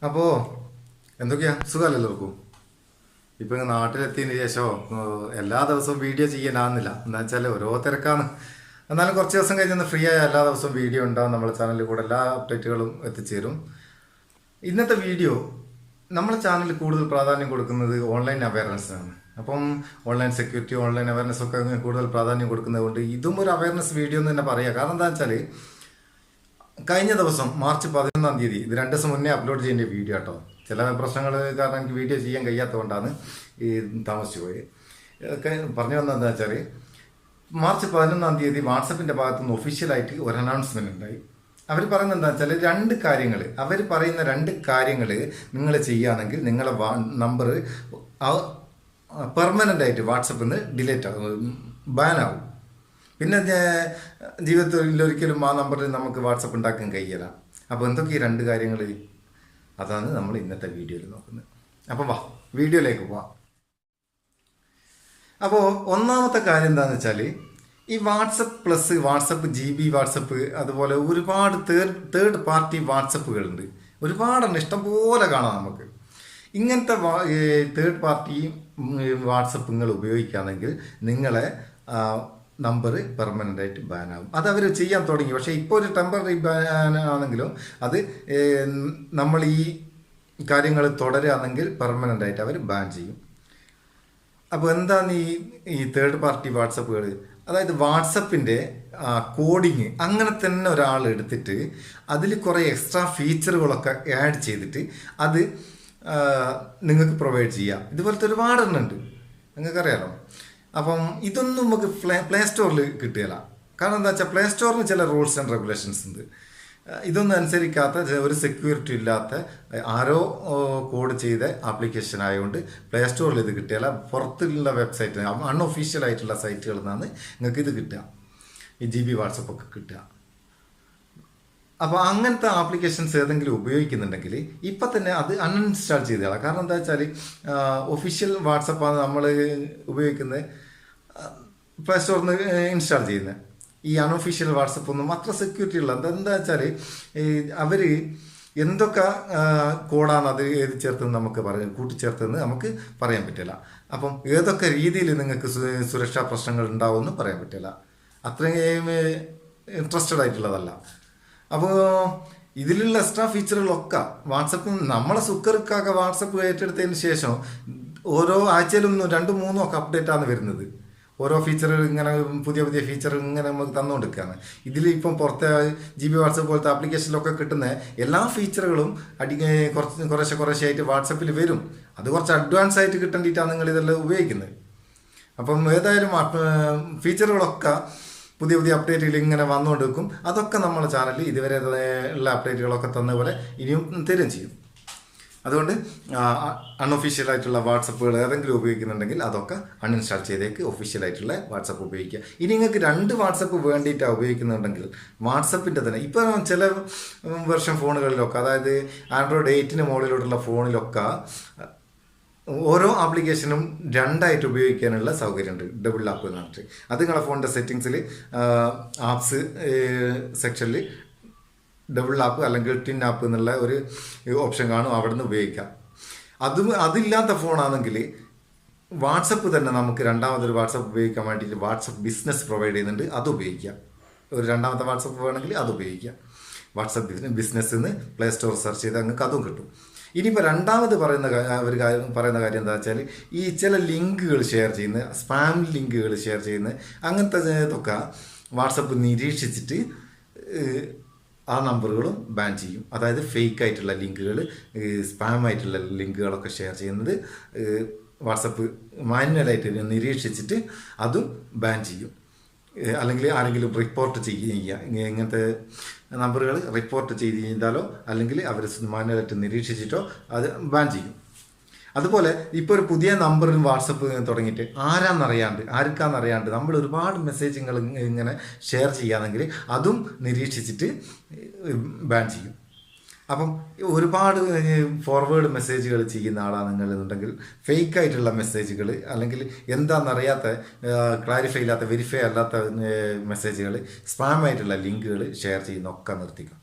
അപ്പോൾ എന്തൊക്കെയാ സുഖമല്ലല്ലോ എല്ലാവർക്കും. ഇപ്പം ഇങ്ങ് നാട്ടിലെത്തിയതിന് ശേഷം എല്ലാ ദിവസവും വീഡിയോ ചെയ്യാനാകുന്നില്ല. എന്താ വെച്ചാൽ ഓരോ തിരക്കാണ്. എന്നാലും കുറച്ച് ദിവസം കഴിഞ്ഞ് ഫ്രീ ആയ എല്ലാ ദിവസവും വീഡിയോ ഉണ്ടാവും. നമ്മുടെ ചാനലിൽ കൂടെ എല്ലാ അപ്ഡേറ്റുകളും എത്തിച്ചേരും. ഇന്നത്തെ വീഡിയോ നമ്മുടെ ചാനലിൽ കൂടുതൽ പ്രാധാന്യം കൊടുക്കുന്നത് ഓൺലൈൻ അവയർനെസ്സിനാണ്. അപ്പം ഓൺലൈൻ സെക്യൂരിറ്റി, ഓൺലൈൻ അവയർനെസ് ഒക്കെ കൂടുതൽ പ്രാധാന്യം കൊടുക്കുന്നത് കൊണ്ട് ഇതും ഒരു അവയർനെസ് വീഡിയോ എന്ന് തന്നെ പറയാം. കാരണം എന്താ വെച്ചാൽ കഴിഞ്ഞ ദിവസം മാർച്ച് 11-ാം തീയതി, ഇത് 2 ദിവസം മുന്നേ അപ്ലോഡ് ചെയ്യേണ്ട വീഡിയോ കേട്ടോ. ചില പ്രശ്നങ്ങൾ കാരണം എനിക്ക് വീഡിയോ ചെയ്യാൻ കഴിയാത്തതുകൊണ്ടാണ് ഈ താമസിച്ചു പോയി. പറഞ്ഞു വന്നതെന്ന് വെച്ചാൽ മാർച്ച് 11-ാം തീയതി വാട്സപ്പിൻ്റെ ഭാഗത്തുനിന്ന് ഒഫീഷ്യലായിട്ട് ഒരു അനൗൺസ്മെൻറ്റ് ഉണ്ടായി. അവർ പറയുന്നത് എന്താ വെച്ചാൽ 2 കാര്യങ്ങൾ, അവർ പറയുന്ന 2 കാര്യങ്ങൾ നിങ്ങൾ ചെയ്യുകയാണെങ്കിൽ നിങ്ങളെ നമ്പർ പെർമനൻ്റ് ആയിട്ട് വാട്സപ്പിൽ നിന്ന് ഡിലീറ്റ് ആകും, ബാനാവും. പിന്നെ ജീവിതത്തിൽ ഒരിക്കലും ആ നമ്പറിൽ നമുക്ക് വാട്സപ്പ് ഉണ്ടാക്കാൻ കഴിയില്ല. അപ്പോൾ എന്തൊക്കെ ഈ 2 കാര്യങ്ങൾ, അതാണ് നമ്മൾ ഇന്നത്തെ വീഡിയോയിൽ നോക്കുന്നത്. അപ്പം വാ വീഡിയോയിലേക്ക് പോവാം. അപ്പോൾ ഒന്നാമത്തെ കാര്യം എന്താണെന്ന് വെച്ചാൽ ഈ WhatsApp plus, WhatsApp GB WhatsApp, അതുപോലെ ഒരുപാട് തേർഡ് പാർട്ടി വാട്സപ്പുകളുണ്ട്. ഒരുപാടെണ്ണം ഇഷ്ടംപോലെ കാണാം നമുക്ക്. ഇങ്ങനത്തെ തേർഡ് പാർട്ടി വാട്സപ്പ് നിങ്ങൾ ഉപയോഗിക്കുകയാണെങ്കിൽ നിങ്ങളെ നമ്പർ പെർമനൻ്റ് ആയിട്ട് ബാൻ ആകും. അത് അവർ ചെയ്യാൻ തുടങ്ങി. പക്ഷേ ഇപ്പോൾ ഒരു ടെമ്പററി ബാൻ ആണെങ്കിലും അത് നമ്മൾ ഈ കാര്യങ്ങൾ തുടരുകയാണെങ്കിൽ പെർമനൻ്റ് ആയിട്ട് അവർ ബാൻ ചെയ്യും. അപ്പോൾ എന്താണ് ഈ തേർഡ് പാർട്ടി വാട്സപ്പുകൾ? അതായത് വാട്സപ്പിൻ്റെ കോഡിങ് അങ്ങനെ തന്നെ ഒരാൾ എടുത്തിട്ട് അതിൽ കുറേ എക്സ്ട്രാ ഫീച്ചറുകളൊക്കെ ആഡ് ചെയ്തിട്ട് അത് നിങ്ങൾക്ക് പ്രൊവൈഡ് ചെയ്യാം. ഇതുപോലത്തെ ഒരുപാടെണ്ണം ഉണ്ട്, നിങ്ങൾക്കറിയാലോ. അപ്പം ഇതൊന്നും നമുക്ക് പ്ലേ സ്റ്റോറിൽ കിട്ടുകയില്ല. കാരണം എന്താ വെച്ചാൽ പ്ലേ സ്റ്റോറിന് ചില റൂൾസ് ആൻഡ് റെഗുലേഷൻസ് ഉണ്ട്. ഇതൊന്നും അനുസരിക്കാത്ത, ഒരു സെക്യൂരിറ്റി ഇല്ലാത്ത ആരോ കോഡ് ചെയ്ത ആപ്ലിക്കേഷൻ ആയതുകൊണ്ട് പ്ലേ സ്റ്റോറിൽ ഇത് കിട്ടുകയില്ല. പുറത്തുള്ള വെബ്സൈറ്റ്, അൺഒഫീഷ്യൽ ആയിട്ടുള്ള സൈറ്റുകളിൽ നിന്നാണ് നിങ്ങൾക്ക് ഇത് കിട്ടുക, ഈ GB വാട്സപ്പൊക്കെ കിട്ടുക. അപ്പോൾ അങ്ങനത്തെ ആപ്ലിക്കേഷൻസ് ഏതെങ്കിലും ഉപയോഗിക്കുന്നുണ്ടെങ്കിൽ ഇപ്പം തന്നെ അത് അൺഇൻസ്റ്റാൾ ചെയ്തതാണ്. കാരണം എന്താ വെച്ചാൽ ഒഫീഷ്യൽ വാട്സപ്പാണ് നമ്മൾ ഉപയോഗിക്കുന്നത്, പ്ലേ സ്റ്റോറിൽ നിന്ന് ഇൻസ്റ്റാൾ ചെയ്യുന്നത്. ഈ അൺഒഫീഷ്യൽ വാട്സപ്പൊന്നും അത്ര സെക്യൂരിറ്റി ഉള്ള എന്താ വെച്ചാൽ അവർ എന്തൊക്കെ കോഡാണ് അത് ഏത് ചേർത്തെന്ന് നമുക്ക് കൂട്ടിച്ചേർത്തെന്ന് നമുക്ക് പറയാൻ പറ്റില്ല. അപ്പം ഏതൊക്കെ രീതിയിൽ നിങ്ങൾക്ക് സുരക്ഷാ പ്രശ്നങ്ങൾ ഉണ്ടാവുമെന്ന് പറയാൻ പറ്റില്ല. അത്രയും ഇൻട്രസ്റ്റഡ് ആയിട്ടുള്ളതല്ല. അപ്പോൾ ഇതിലുള്ള എക്സ്ട്രാ ഫീച്ചറുകളൊക്കെ വാട്സപ്പ്, നമ്മളെ സുക്കർക്കൊക്കെ വാട്സപ്പ് ഏറ്റെടുത്തതിന് ശേഷം ഓരോ ആഴ്ചയിലും 2-3 ഒക്കെ അപ്ഡേറ്റാണ് വരുന്നത്. ഓരോ ഫീച്ചർ ഇങ്ങനെ പുതിയ പുതിയ ഫീച്ചർ ഇങ്ങനെ നമുക്ക് തന്നുകൊണ്ടിരിക്കുകയാണ്. ഇതിൽ ഇപ്പം പുറത്തെ GB വാട്സപ്പ് പോലത്തെ ആപ്ലിക്കേഷനിലൊക്കെ കിട്ടുന്ന എല്ലാ ഫീച്ചറുകളും കുറേശ്ശെ ആയിട്ട് വാട്സപ്പിൽ വരും. അത് കുറച്ച് അഡ്വാൻസ് ആയിട്ട് കിട്ടേണ്ടിയിട്ടാണ് നിങ്ങൾ ഇതെല്ലാം ഉപയോഗിക്കുന്നത്. അപ്പം ഏതായാലും ഫീച്ചറുകളൊക്കെ പുതിയ പുതിയ അപ്ഡേറ്റുകൾ ഇങ്ങനെ വന്നുകൊണ്ട് വെക്കും. അതൊക്കെ നമ്മുടെ ചാനലിൽ ഇതുവരെ ഉള്ള അപ്ഡേറ്റുകളൊക്കെ തന്ന പോലെ ഇനിയും തരും ചെയ്യും. അതുകൊണ്ട് അൺഒഫീഷ്യലായിട്ടുള്ള വാട്സപ്പുകൾ ഏതെങ്കിലും ഉപയോഗിക്കുന്നുണ്ടെങ്കിൽ അതൊക്കെ അൺഇൻസ്റ്റാൾ ചെയ്തേക്ക്, ഒഫീഷ്യലായിട്ടുള്ള വാട്സപ്പ് ഉപയോഗിക്കുക. ഇനി നിങ്ങൾക്ക് 2 വാട്സപ്പ് വേണ്ടിയിട്ടാണ് ഉപയോഗിക്കുന്നുണ്ടെങ്കിൽ വാട്സപ്പിൻ്റെ തന്നെ ഇപ്പം ചില വെർഷൻ ഫോണുകളിലൊക്കെ, അതായത് ആൻഡ്രോയിഡ് 8-ന് മുകളിലോട്ടുള്ള ഫോണിലൊക്കെ ഓരോ ആപ്ലിക്കേഷനും 2 ആയിട്ട് ഉപയോഗിക്കാനുള്ള സൗകര്യമുണ്ട്, ഡബിൾ ആപ്പ് എന്ന് പറഞ്ഞിട്ട്. അത് നിങ്ങളുടെ ഫോണിൻ്റെ സെറ്റിങ്സിൽ ആപ്സ് സെക്ഷനിൽ ഡബിൾ ആപ്പ് അല്ലെങ്കിൽ ടിൻ ആപ്പ് എന്നുള്ള ഒരു ഓപ്ഷൻ കാണും, അവിടെ നിന്ന് ഉപയോഗിക്കാം. അതില്ലാത്ത ഫോണാണെങ്കിൽ വാട്സപ്പ് തന്നെ നമുക്ക് രണ്ടാമതൊരു വാട്സപ്പ് ഉപയോഗിക്കാൻ വേണ്ടിയിട്ട് വാട്സപ്പ് ബിസിനസ് പ്രൊവൈഡ് ചെയ്യുന്നുണ്ട്, അത് ഉപയോഗിക്കാം. ഒരു രണ്ടാമത്തെ വാട്സപ്പ് വേണമെങ്കിൽ അത് ഉപയോഗിക്കാം. വാട്സപ്പ് ബിസിനസ് എന്ന് പ്ലേ സ്റ്റോർ സെർച്ച് ചെയ്താൽ നിങ്ങൾക്ക് അതും കിട്ടും. ഇനിയിപ്പോൾ രണ്ടാമത് പറയുന്ന കാര്യം എന്താ വെച്ചാൽ ഈ ചില ലിങ്കുകൾ ഷെയർ ചെയ്യുന്ന, സ്പാം ലിങ്കുകൾ ഷെയർ ചെയ്യുന്ന അങ്ങനത്തെ ഇതൊക്കെ വാട്സപ്പ് നിരീക്ഷിച്ചിട്ട് ആ നമ്പറുകളും ബാൻ ചെയ്യും. അതായത് ഫേക്ക് ആയിട്ടുള്ള ലിങ്കുകൾ, സ്പാം ആയിട്ടുള്ള ലിങ്കുകളൊക്കെ ഷെയർ ചെയ്യുന്നത് വാട്സപ്പ് മാനുവലായിട്ട് നിരീക്ഷിച്ചിട്ട് അതും ബാൻ ചെയ്യും. അല്ലെങ്കിൽ ആരെങ്കിലും റിപ്പോർട്ട് ചെയ്യുക, ഇങ്ങനത്തെ നമ്പറുകൾ റിപ്പോർട്ട് ചെയ്താലോ അല്ലെങ്കിൽ അവർ മാനുവലായിട്ട് നിരീക്ഷിച്ചിട്ടോ അത് ബാൻ ചെയ്യും. അതുപോലെ ഇപ്പോൾ ഒരു പുതിയ നമ്പർ വാട്സപ്പ് തുടങ്ങിയിട്ട് ആർക്കാന്നറിയാണ്ട് നമ്മൾ ഒരുപാട് മെസ്സേജുകൾ ഇങ്ങനെ ഷെയർ ചെയ്യുകയാണെങ്കിൽ അതും നിരീക്ഷിച്ചിട്ട് ബാൻ ചെയ്യും. അപ്പം ഒരുപാട് ഫോർവേഡ് മെസ്സേജുകൾ ചെയ്യുന്ന ആളാണെന്നുണ്ടെങ്കിൽ ഫേക്ക് ആയിട്ടുള്ള മെസ്സേജുകൾ അല്ലെങ്കിൽ എന്താണെന്നറിയാത്ത, ക്ലാരിഫൈ ഇല്ലാത്ത, വെരിഫൈ അല്ലാത്ത മെസ്സേജുകൾ, സ്പാം ആയിട്ടുള്ള ലിങ്കുകൾ ഷെയർ ചെയ്യുന്നതൊക്കെ നിർത്തിക്കും.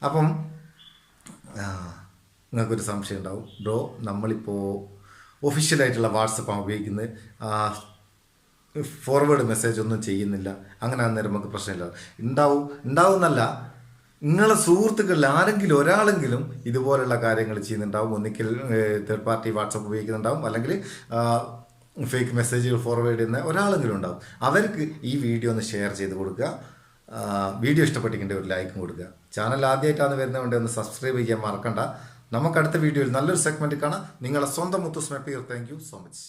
അപ്പം നിങ്ങൾക്കൊരു സംശയം ഉണ്ടാവും, ബ്രോ നമ്മളിപ്പോൾ ഒഫീഷ്യലായിട്ടുള്ള വാട്സപ്പാണ് ഉപയോഗിക്കുന്നത്, ഫോർവേഡ് മെസ്സേജ് ഒന്നും ചെയ്യുന്നില്ല, അങ്ങനെ അന്നേരം നമുക്ക് പ്രശ്നമില്ല. ഉണ്ടാവുന്നല്ല, നിങ്ങളെ സുഹൃത്തുക്കളിൽ ആരെങ്കിലും ഒരാളെങ്കിലും ഇതുപോലുള്ള കാര്യങ്ങൾ ചെയ്യുന്നുണ്ടാവും. ഒന്നിക്കൽ തേർഡ് പാർട്ടി വാട്സപ്പ് ഉപയോഗിക്കുന്നുണ്ടാവും, അല്ലെങ്കിൽ ഫേക്ക് മെസ്സേജുകൾ ഫോർവേഡ് ചെയ്യുന്ന ഒരാളെങ്കിലും ഉണ്ടാവും. അവർക്ക് ഈ വീഡിയോ ഒന്ന് ഷെയർ ചെയ്ത് കൊടുക്കുക. വീഡിയോ ഇഷ്ടപ്പെട്ടിട്ടുണ്ടെങ്കിൽ ഒരു ലൈക്കും കൊടുക്കുക. ചാനൽ ആദ്യമായിട്ടാണ് വരുന്നതുകൊണ്ട് ഒന്ന് സബ്സ്ക്രൈബ് ചെയ്യാൻ മറക്കണ്ട. നമുക്ക് അടുത്ത വീഡിയോയിൽ നല്ലൊരു സെഗ്മെൻറ്റ് കാണാം. നിങ്ങളെ സ്വന്തം മുത്തുസ്മ പീർ. Thank you so much.